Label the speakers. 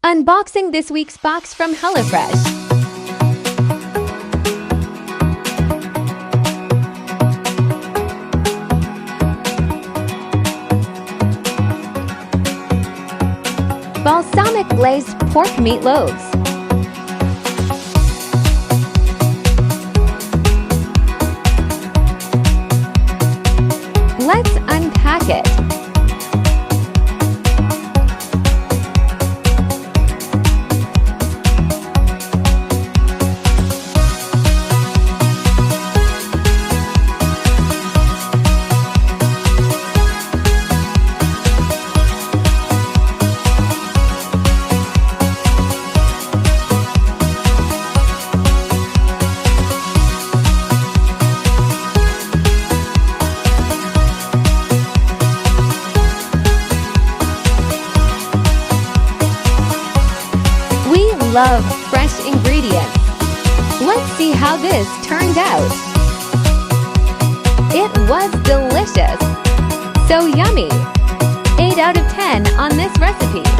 Speaker 1: Unboxing this week's box from Hellofresh. Balsamic glazed pork meatloaves. Let's unpack it. We love fresh ingredients. Let's see how this turned out. It was delicious. So yummy. 8 out of 10 on this recipe.